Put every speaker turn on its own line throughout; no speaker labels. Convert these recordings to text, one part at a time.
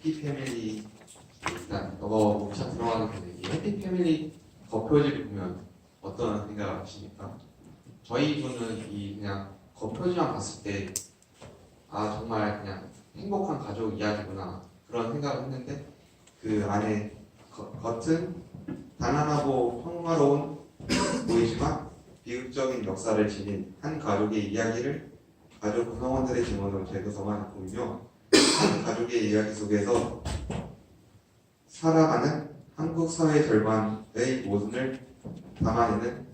해피패밀리 일단 이거 목차 들어가기 전에 이 해피패밀리 겉표지를 보면 어떤 생각을 하십니까? 저희 분은 이 그냥 겉표지만 봤을 때 아 정말 그냥 행복한 가족 이야기구나 그런 생각을 했는데 그 안에 겉은 단안하고 평화로운 보이지만 비극적인 역사를 지닌 한 가족의 이야기를 가족 구성원들의 증언으로 재구성한 곡이며 한 가족의 이야기 속에서 살아가는 한국 사회 절반의 모순을 담아내는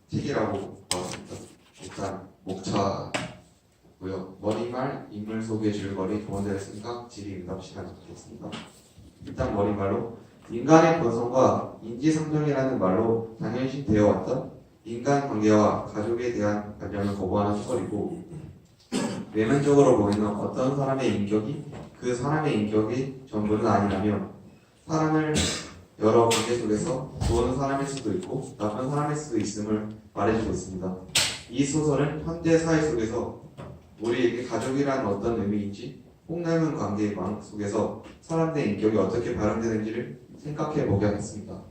책이라고 봤습니다. 일단 목차고요. 머리말, 인물 소개 줄거리, 조언들의 생각, 질의 응답 시간이 있겠습니다. 일단 머리말로 인간의 본성과 인지상정이라는 말로 당연시 되어 왔던 인간관계와 가족에 대한 관념을 거부하는 소설이고 외면적으로 보이는 어떤 사람의 인격이 그 사람의 인격이 전부는 아니라며 사람을 여러 관계 속에서 좋은 사람일 수도 있고 나쁜 사람일 수도 있음을 말해주고 있습니다. 이 소설은 현대 사회 속에서 우리에게 가족이란 어떤 의미인지 폭넓은 관계의 망 속에서 사람들의 인격이 어떻게 발현되는지를 생각해보게 하겠습니다.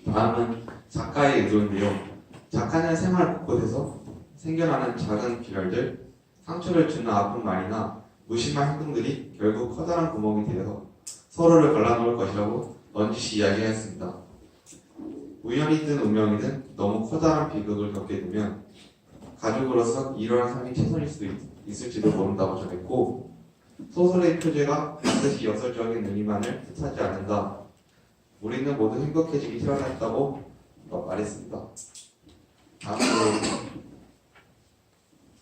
다음은 작가의 의도인데요. 작가는 생활 곳곳에서 생겨나는 작은 균열들, 상처를 주는 아픈 말이나 무심한 행동들이 결국 커다란 구멍이 되어서 서로를 갈라놓을 것이라고 넌지시 이야기하였습니다. 우연이든 운명이든 너무 커다란 비극을 겪게 되면 가족으로서 이러한 삶이 최선일 수도 있을지도 모른다고 전했고 소설의 표제가 반드시 역설적인 의미만을 뜻하지 않는다. 우리는 모두 행복해지기 태어났다고 말했습니다. 다음으로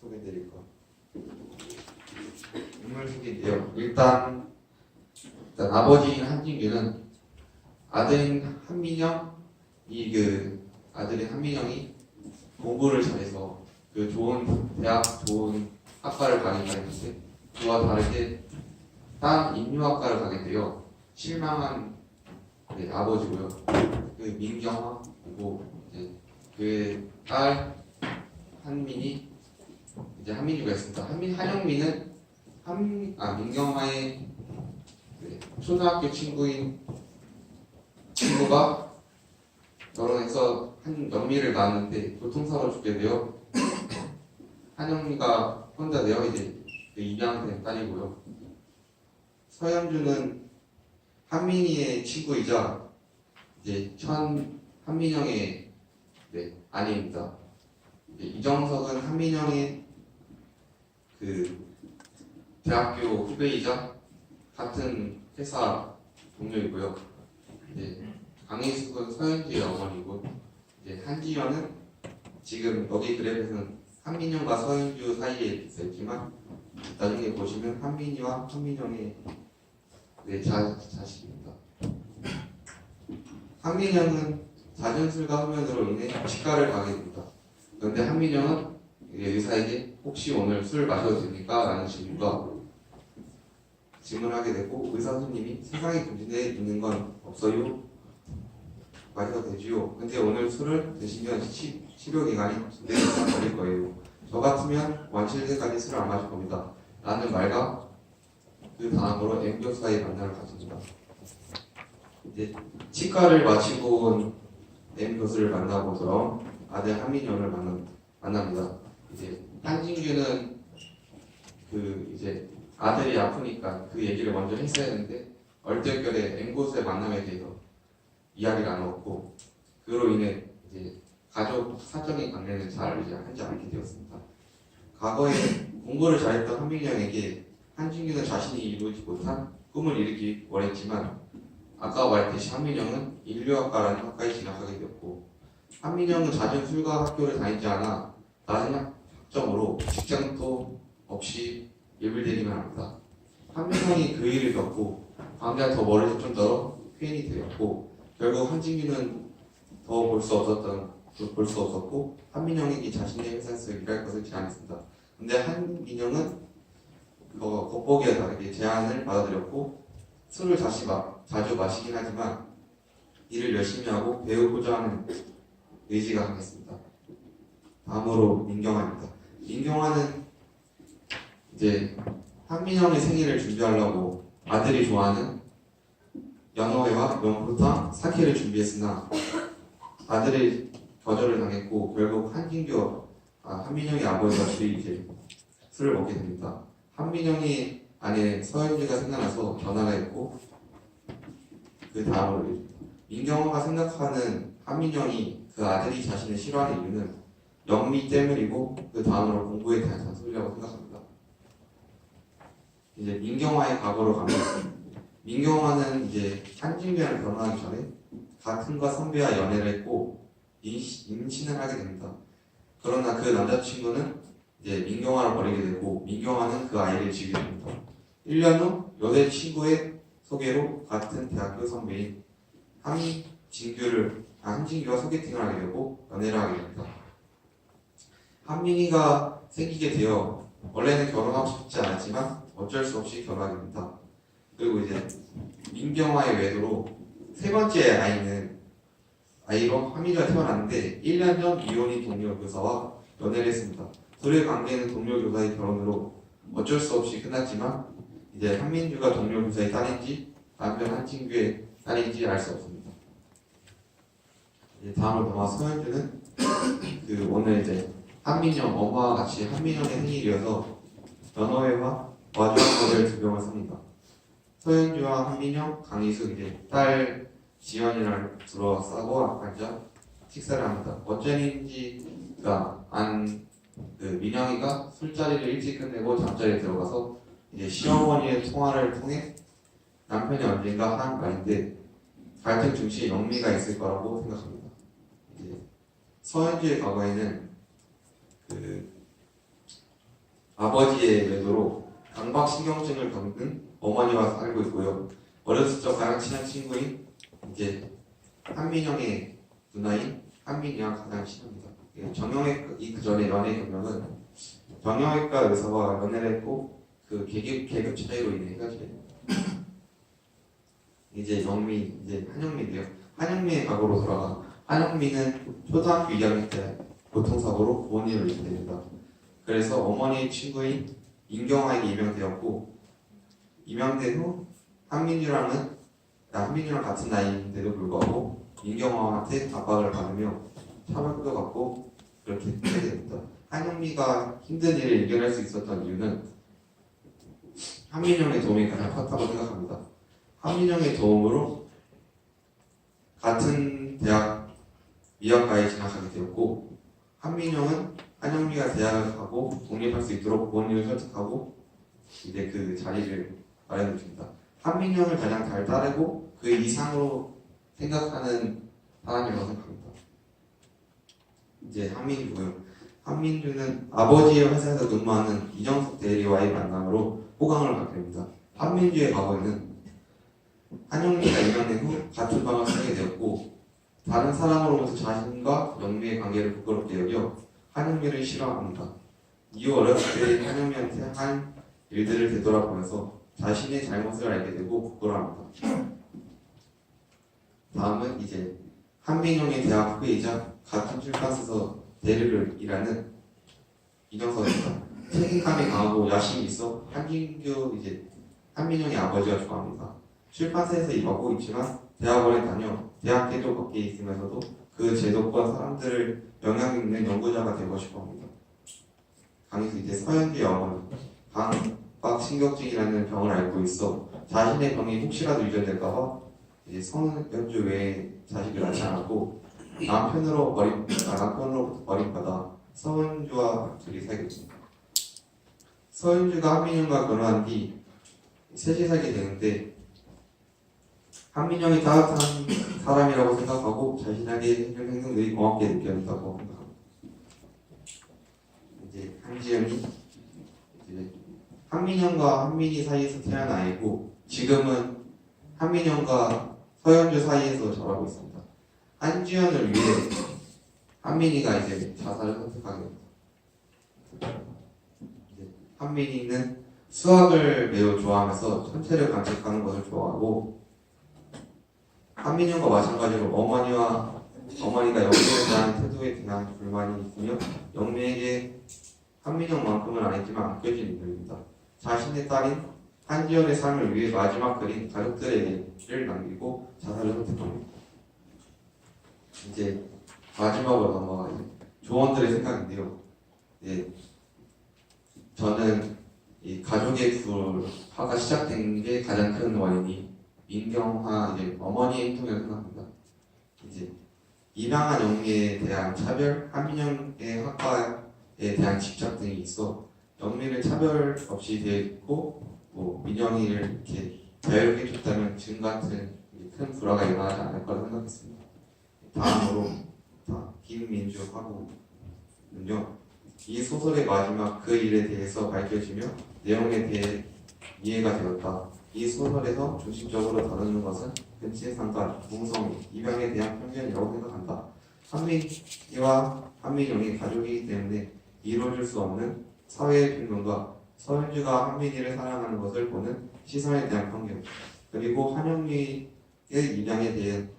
소개해드릴 거 인물 소개인데요. 일단 아버지인 한진규는 아들인 한민영이 아들인 한민영이 공부를 잘해서 그 좋은 대학, 좋은 학과를 가긴 했는데 그와 다르게 딴 인류학과를 가게 돼요. 실망한 아버지고요. 그 민경화 그리고 이제 그 딸 한민이 이제 한민이가 있습니다. 한영민은 민경화의 초등학교 친구가 결혼해서 영미를 낳았는데 교통사고로 죽게 되어 한영미가 혼자 되어 이제 입양된 딸이고요. 서현주는 한민희의 친구이자 이제 한민영의 아내입니다. 이정석은 한민영의 대학교 후배이자 같은 회사 동료이고요. 강희숙은 서현주의 어머니고 한지연은 지금 여기 그래프에서는 한민영과 서현주 사이에 있지만 나중에 보시면 한민희와 한민영의 자식입니다. 한민영은 잦은 술과 흡연으로 인해 치과를 가게 됩니다. 그런데 한민영은 의사에게 혹시 오늘 술 마셔도 됩니까? 라는 질문을 하게 되고 의사 선생님이 세상에 금지되어 있는 건 없어요. 마셔도 되지요. 근데 오늘 술을 드시면 치료 기간이 2달 이상 걸릴 거예요. 저 같으면 완치될 때까지 술을 안 마실 겁니다. 라는 말과 그 다음으로 M 교수와의 만남을 가집니다. 이제 치과를 마치고 온 M 교수를 만나고 돌아온 아들 한민영을 만납니다. 이제 한진규는 이제 아들이 아프니까 그 얘기를 먼저 했어야 했는데 얼떨결에 M 교수의 만남에 대해서 이야기를 안 했고 그로 인해 이제 가족 사적인 관계는 잘 하지 않게 되었습니다. 과거에 공부를 잘했던 한민영에게 한진규는 자신이 이루지 못한 꿈을 이루기 원했지만 아까 말했듯이 한민영은 인류학과라는 학과에 진학하게 되었고 한민영은 잦은 술과 학교를 다니지 않아 낮은 학점으로 직장도 없이 일불대기만 합니다. 한민영이 그 일을 겪고 관계가 더 멀어질 정도로 폐인이 되었고 결국 한진규는 더 볼 수 없었고 한민영에게 자신의 회사에서 일할 것을 제안했습니다. 근데 한민영은 겉보기와 다르게 제안을 받아들였고 술을 자주 마시긴 하지만 일을 열심히 하고 배우고자 하는 의지가 강했습니다. 다음으로 민경화입니다. 민경화는 이제 한민영의 생일을 준비하려고 아들이 좋아하는 연어회와 명포탕, 사케를 준비했으나 아들이 거절을 당했고 결국 한민영의 아버지가 둘이 이제 술을 먹게 됩니다. 한민영이 아내 서현주가 생각나서 전화가 했고 그 다음으로 민경화가 생각하는 한민영이 그 아들이 자신을 싫어하는 이유는 영미 때문이고 그 다음으로 공부에 대한 잔소리라고 생각합니다. 이제 민경화의 과거로 가면 민경화는 이제 한진규랑 결혼하기 전에 같은과 선배와 연애를 했고 임신을 하게 됩니다. 그러나 그 남자친구는 이제 민경화를 버리게 되고 민경화는 그 아이를 지게 됩니다. 1년 후 여자친구의 소개로 같은 대학교 선배인 한진규와 소개팅을 하게 되고 연애를 하게 됩니다. 한민이가 생기게 되어 원래는 결혼하고 싶지 않았지만 어쩔 수 없이 결혼하게 됩니다. 그리고 이제 민경화의 외도로 세 번째 아이로 한민이가 태어났는데 1년 전 이혼인 동료 교사와 연애를 했습니다. 둘의 관계는 동료 교사의 결혼으로 어쩔 수 없이 끝났지만 이제 한민주가 동료 교사의 딸인지 남편 한진규의 딸인지 알 수 없습니다. 이제 다음으로 넘어가 서현주는 오늘 이제 한민영 엄마와 같이 한민영의 생일이어서 연어회와 와주한거를 두 병을 삽니다. 서현주와 한민영, 강희수 이제 딸 지연이랑 둘러싸고 앉아 식사를 합니다. 어쩐인지가 민영이가 술자리를 일찍 끝내고 잠자리에 들어가서 이제 시어머니의 통화를 통해 남편이 언젠가 한 말인데 갈등 중심에 영미가 있을 거라고 생각합니다. 이제 서현주의 과거에는 아버지의 외도로 강박신경증을 겪는 어머니와 살고 있고요. 어렸을 적 가장 친한 친구인 이제 한민영의 누나인 한민이와 가장 친합니다. 그 전에 연애 경력은 정형외과 의사와 연애를 했고 그 계급 차이로 인해 헤어지게 됩니다. 이제 한영미인데요. 한영미의 과거로 돌아가 한영미는 초등학교 2학년 때 교통사고로 부모님을 잃게 됩니다. 그래서 어머니의 친구인 민경화에게 임명되었고 임명된 후 한민주랑 같은 나이인데도 불구하고 민경화한테 압박을 받으며 차별도 받고 그렇게 하게 됩니다. 한영미가 힘든 일을 이겨낼 수 있었던 이유는 한민영의 도움이 가장 컸다고 생각합니다. 한민영의 도움으로 같은 대학 미학과에 진학하게 되었고 한민영은 한영미가 대학을 가고 독립할 수 있도록 부모님을 설득하고 이제 그 자리를 마련해 줍니다. 한민영을 가장 잘 따르고 그 이상으로 생각하는 사람이라고 생각합니다. 이제 한민주고요. 한민주는 아버지의 회사에서 근무하는 이정숙 대리와의 만남으로 호감을 갖게 됩니다. 한민주의 과거에는 한영미가 임명된 후 같은 방을 쓰게 되었고 다른 사람으로부터 자신과 영미의 관계를 부끄럽게 여겨 한영미를 싫어합니다. 이후 어렸을 때 한영미한테 한 일들을 되돌아보면서 자신의 잘못을 알게 되고 부끄러워합니다. 다음은 이제 한민영의 대학 후배이자 같은 출판사에서 대리를 일하는 이정석입니다. 책임감이 강하고 야심이 있어 한민영의 아버지가 좋아합니다. 출판사에서 일하고 있지만 대학원에 다녀 대학 제도 밖에 있으면서도 그 제도권 사람들을 영향 있는 연구자가 되고 싶어합니다. 강희수 이제 서현주의 어머니 강박신경증이라는 병을 앓고 있어 자신의 병이 혹시라도 유전될까봐 이제 서현주 외에 자식을 낳지 않았고 남편으로부터 버림받아 서현주와 둘이 살게 됩니다. 서현주가 한민영과 결혼한 뒤 셋이 살게 되는데 한민영이 따뜻한 사람이라고 생각하고 자신에게 해준 행동들이 고맙게 느껴진다고 생각합니다. 이제 한지연이 이제 한민영과 한민이 사이에서 태어난 아이고 지금은 한민영과 서현주 사이에서 자라고 있습니다. 한지연을 위해 한민이가 이제 자살을 선택하게 됩니다. 이제 한민이는 수학을 매우 좋아하면서 천체를 관측하는 것을 좋아하고 한민영과 마찬가지로 어머니가 영미에 대한 태도에 대한 불만이 있으며 영미에게 한민영만큼은 아니지만 아껴진 인물입니다. 자신의 딸인 한지연의 삶을 위해 마지막 그린 가족들에게를 남기고 자살을 선택합니다. 이제 마지막으로 넘어가요. 조원들의 생각인데요. 예, 저는 이 가족의 불화가 시작된 게 가장 큰 원인이 민경화 이제 어머니의 행동이라고 생각합니다. 이제 입양한 영미에 대한 차별, 한민영의 학과에 대한 집착 등이 있어 영미를 차별 없이 대했고 뭐 민영이를 이렇게 자유롭게 지금 같은 큰 불화가 일어나지 않을 거라 생각했습니다. 다음으로 기흥민주화고는요. 이 소설의 마지막 그 일에 대해서 밝혀지며 내용에 대해 이해가 되었다. 이 소설에서 중심적으로 다루는 것은 근친상간, 동성애, 입양에 대한 편견이라고 생각한다. 한민이와 한민영이 가족이기 때문에 이루어질 수 없는 사회의 평균과 서윤주가 한민이를 사랑하는 것을 보는 시선에 대한 편견, 그리고 한영미의 입양에 대한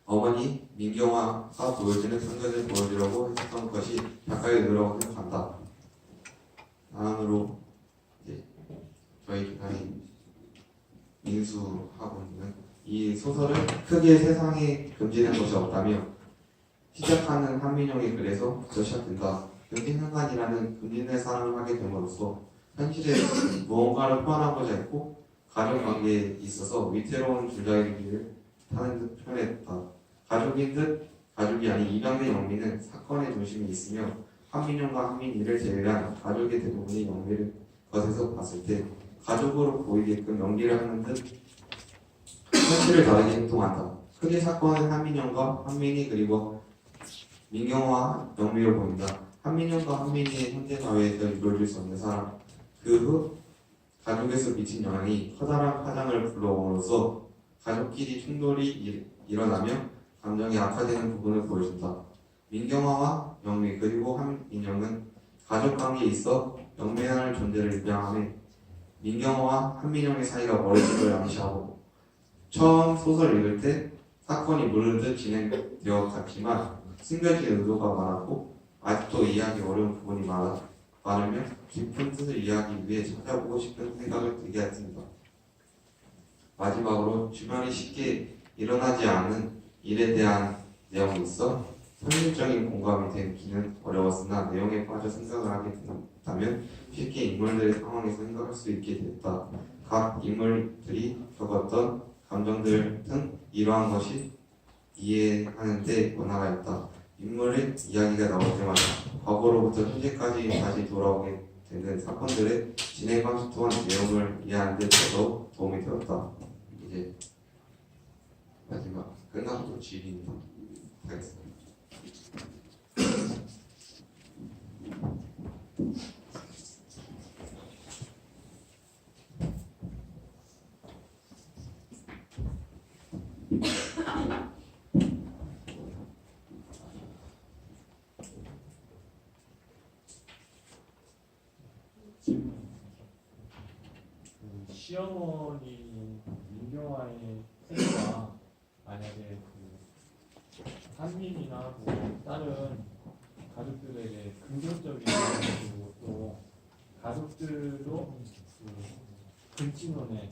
어머니 민경화가 보여주는 편견을 보여주려고 했던 것이 작가의 의도라고 생각한다. 다음으로 이제 저희 기사인 민수하고는 이 소설은 크게 세상에 금지된 것이 없다며 시작하는 한민영의 글에서부터 시작된다. 금진상간이라는 금진의 사랑을 하게 됨으로써 현실에 무언가를 표현하고자 했고 가족관계에 있어서 위태로운 줄다리기 길을 타는 듯 표현했다. 가족인 듯 가족이 아닌 입양된 영미는 사건의 중심에 있으며 한민영과 한민이를 제외한 가족의 대부분이 영미를 것에서 봤을 때 가족으로 보이게끔 연기를 하는 듯 현실을 다르게 행동한다. 크게 사건은 한민영과 한민이 그리고 민경과 영미로 보인다. 한민영과 한민이의 현대 사회에서 이루어질 수 없는 사랑, 그 후 가족에서 미친 영향이 커다란 파장을 불러옴으로써 가족끼리 충돌이 일어나며 감정이 악화되는 부분을 보여준다. 민경화와 영미 그리고 한민영은 가족관계에 있어 영미라는 존재를 입양함에 민경화와 한민영의 사이가 멀어진 걸 암시하고 처음 소설 읽을 때 사건이 무르르듯 진행되어 갔지만 숨겨진 의도가 많았고 아직도 이해하기 어려운 부분이 많으며 깊은 뜻을 이해하기 위해 찾아보고 싶은 생각을 들게 했습니다. 마지막으로 주변에 쉽게 일어나지 않은 일에 대한 내용이 있어 현실적인 공감이 되기는 어려웠으나 내용에 빠져 생각을 하게 된다면 쉽게 인물들의 상황에서 생각할 수 있게 됐다. 각 인물들이 겪었던 감정들 등 이러한 것이 이해하는 데 원화가 있다. 인물의 이야기가 나올 때마다 과거로부터 현재까지 다시 돌아오게 되는 사건들의 진행 방식 또한 내용을 이해하는 데 더더욱 도움이 되었다. 이제 마지막 끝나고 질의입니다. 하겠습니다.
시어머니 민경화의 생애가 만약에 한민이나 뭐 다른 가족들에게 긍정적인 그리고 또 가족들도 근친혼에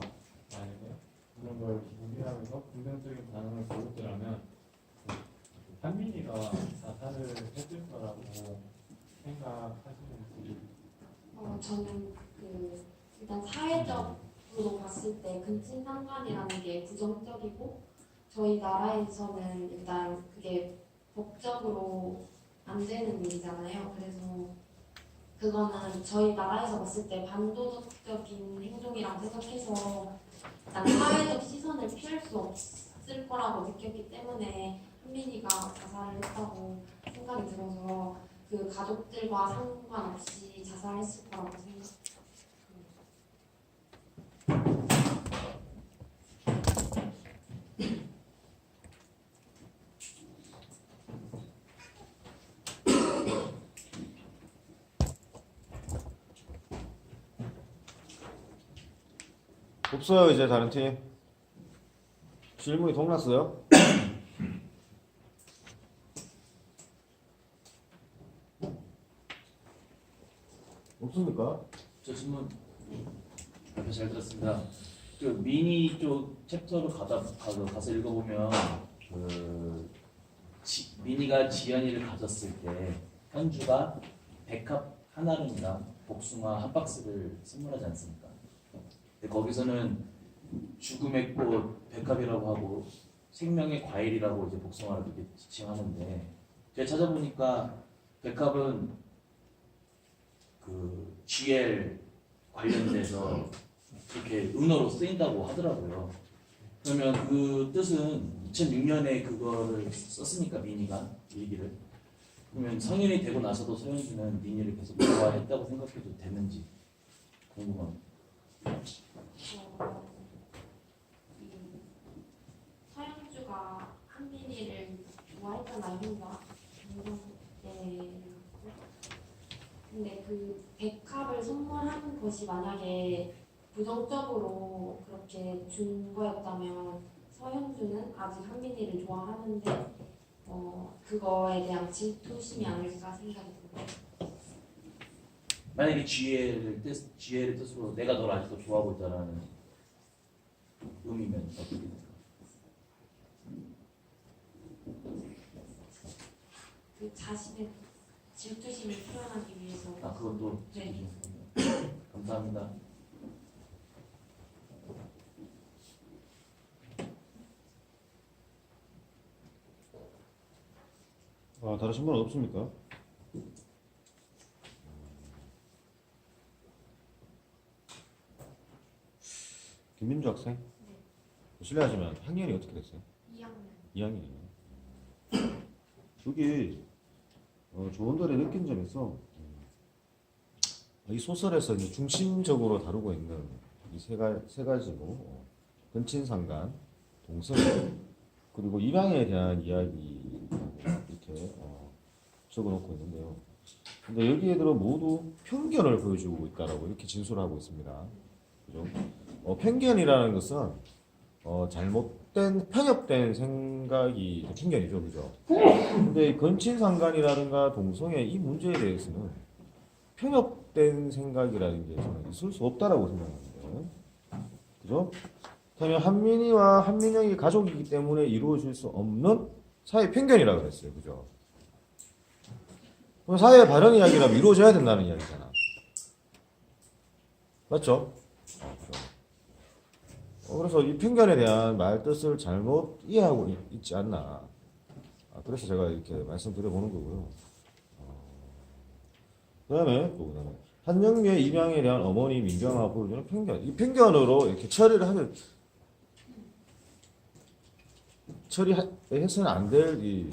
만약에 그런 걸 무비하면서 긍정적인 반응을 보였더라면 한민이가 자살을 했을 거라고 생각하시는지?
저는 일단 사회적으로 봤을 때 근친상간이라는 게 부정적이고 저희 나라에서는 일단 그게 법적으로 안 되는 일이잖아요. 그래서 그거는 저희 나라에서 봤을 때 반도덕적인 행동이라고 생각해서 일단 사회적 시선을 피할 수 없을 거라고 느꼈기 때문에 한민이가 자살을 했다고 생각이 들어서 그 가족들과 상관없이 자살했을 거라고 생각합니다.
없어요. 이제 다른 팀 질문이 동났어요? 없습니까?
저 질문 발표 잘 들었습니다. 그 미니 쪽 챕터로 가서 읽어보면 미니가 지연이를 가졌을 때 현주가 백합 하나름이랑 복숭아 한 박스를 선물하지 않습니까? 근데 거기서는 죽음의 꽃 백합이라고 하고 생명의 과일이라고 이제 복숭아를 그렇게 지칭하는데 제가 찾아보니까 백합은 그 GL 관련돼서 그렇게 은어로 쓰인다고 하더라고요. 그러면 그 뜻은 2006년에 그거를 썼으니까 미니가 이 얘기를 그러면 성인이 되고 나서도 서현주는 미니를 계속 좋아했다고 생각해도 되는지 궁금합니다.
이 서현주가 한민이를 좋아했잖아요, 혼자. 네. 근데 그 백합을 선물하는 것이 만약에 부정적으로 그렇게 준 거였다면 서현주는 아직 한민이를 좋아하는데 그거에 대한 질투심이 아닐까 생각이 들어요.
만약에 GL의 뜻으로 내가 널 아직도 좋아하고 있다라는 의미면 어떻게 될까?
그 자신의 질투심을 표현하기 위해서.
아 그것도
네.
감사합니다.
다르신 분은 없습니까? 김민주 학생? 실례하지만 학년이 어떻게 됐어요?
2학년.
2학년이요. 여기 조원들의 느낀 점에서 이 소설에서 이제 중심적으로 다루고 있는 이 세 가지로 근친상간, 동성 그리고 입양에 대한 이야기 이렇게 적어놓고 있는데요. 근데 여기에 들어 모두 편견을 보여주고 있다라고 이렇게 진술하고 있습니다. 그죠? 편견이라는 것은 잘못된 편협된 생각이 편견이죠, 그죠? 근데 근친상간이라든가 동성애 이 문제에 대해서는 편협된 생각이라는 게 저는 있을 수 없다라고 생각하는데, 그죠? 그러면 한민이와 한민영이 가족이기 때문에 이루어질 수 없는 사회 편견이라고 그랬어요, 그죠? 그럼 사회 바른 이야기라면 이루어져야 된다는 이야기잖아, 맞죠? 그래서 이 편견에 대한 말 뜻을 잘못 이해하고 있지 않나. 그래서 제가 이렇게 말씀드려보는 거고요. 그다음에 한영미의 입양에 대한 어머니 민경아 보여주는 편견. 이 편견으로 이렇게 처리를 하면 처리해서는 안 될 이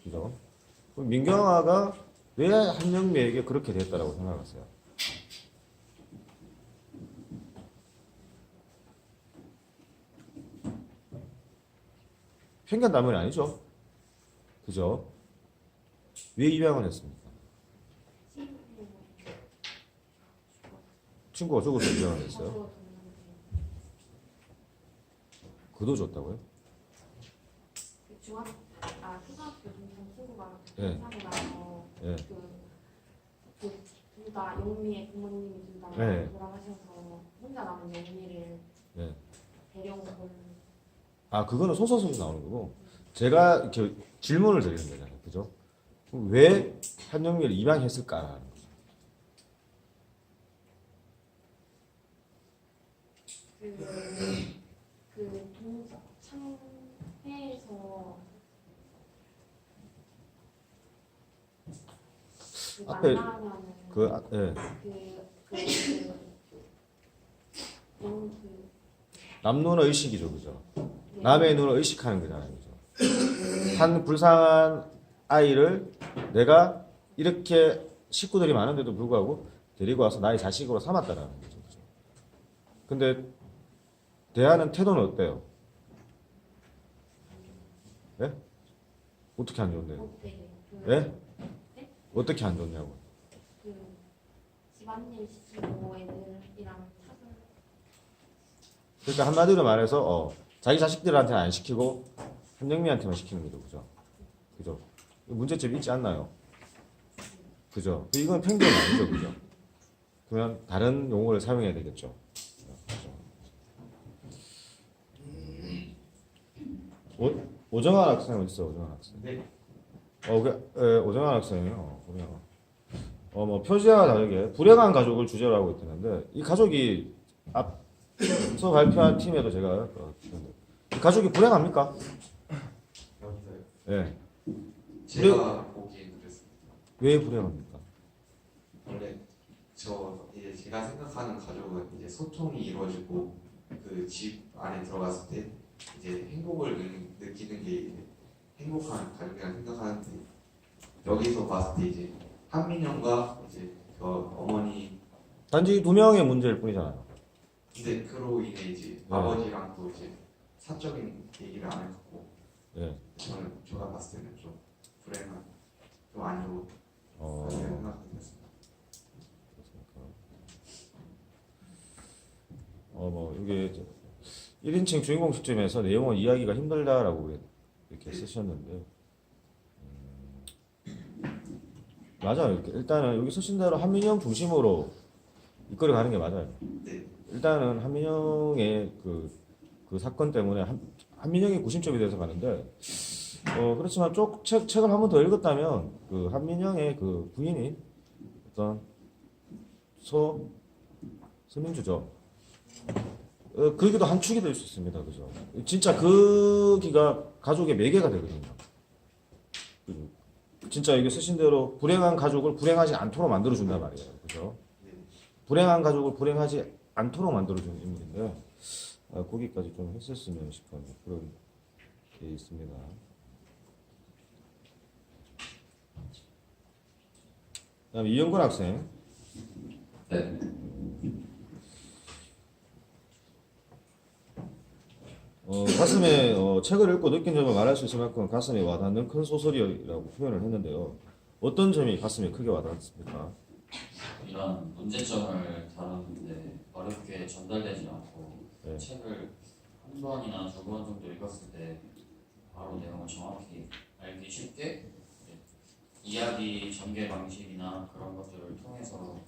편견이죠. 그럼 민경아가 왜 한영미에게 그렇게 됐다라고 생각하세요? 편견 때문이 아니죠. 그죠? 왜 입양을 했습니까? 친구가 죽어서 입양을 했어요. 그도 줬다고요?
초등학교 동생 친구가
네.
사고 나서
네.
둘 다 영미의 부모님이 둘 다
네.
돌아가셔서 혼자 남은 영미를
네.
데려온 걸.
그거는 소설 속에 나오는 거고, 제가 이렇게 질문을 드리는 거잖아요. 그죠? 왜 한영미를 입양했을까라는 거죠.
그 동창회에서
앞에
만나면은
남눈의 의식이죠, 그죠? 남의 눈을 의식하는 거잖아요, 그죠? 한 불쌍한 아이를 내가 이렇게 식구들이 많은데도 불구하고 데리고 와서 나의 자식으로 삼았다라는 거죠, 그죠? 근데 대하는 태도는 어때요? 예? 어떻게 안 좋은데요? 예? 어떻게 안 좋냐고?
집안일 시키고 애들이랑 차별.
그러니까 한마디로 말해서 자기 자식들한테는 안 시키고 한영미한테만 시키는 거죠, 그죠? 그죠? 문제점이 있지 않나요? 그죠? 이건 편견이 아니죠, 그죠? 그러면 다른 용어를 사용해야 되겠죠. 오정환 학생 어디 있어? 오정환 학생.
네.
오정환 학생이요. 보면 뭐 표지와 다르게 불행한 가족을 주제로 하고 있는데 이 가족이 앞서 발표한 팀에도 제가 이 가족이 불행합니까?
여기서요.
예.
제가 보기엔 그랬습니다.
왜 불행합니까?
원래 이제 제가 생각하는 가족은 이제 소통이 이루어지고 그 집 안에 들어갔을 때 이제 행복을 느끼는 게 이제 행복한 가족이라 생각하는데 여기서 봤을 때 이제 한민영과 이제 저 어머니
단지 두 명의 문제일 뿐이잖아요.
근데 그로 인해 이제 아버지랑 또 이제 사적인 얘기를 안 해갖고
예.
제가 봤을 때는 좀 불행한 좀 안 좋은
어,
그렇게 생각이 됐습니다.
뭐 이게 1인칭 주인공 시점에서 내용을 이해하기가 힘들다라고 이렇게 쓰셨는데 맞아요. 일단은 여기 쓰신 대로 한민영 중심으로 이끌어 가는 게 맞아요.
네.
일단은 한민영의 그 사건 때문에 한민영이 구심점이 돼서 가는데 그렇지만 책을 한 번 더 읽었다면 그 한민영의 그 부인이 어떤 서민주죠. 그기도 한 축이 될 수 있습니다. 그죠? 진짜 그기가 가족의 매개가 되거든요. 진짜 이게 쓰신 대로 불행한 가족을 불행하지 않도록 만들어준단 말이에요. 그죠? 불행한 가족을 불행하지 않도록 만들어주는 인물인데 거기까지 좀 했었으면 싶은 그런 게 있습니다. 그다음에 이영건 학생.
네.
가슴에 책을 읽고 느낀 점을 말할 수 있을 만큼 가슴에 와닿는 큰 소설이라고 표현을 했는데요. 어떤 점이 가슴에 크게 와닿습니까?
이런 문제점을 다루는데 어렵게 전달되지 않고
네.
책을 한 번이나 두 번 정도 읽었을 때 바로 내용을 정확히 알기 쉽게 이야기 전개 방식이나 그런 것들을 통해서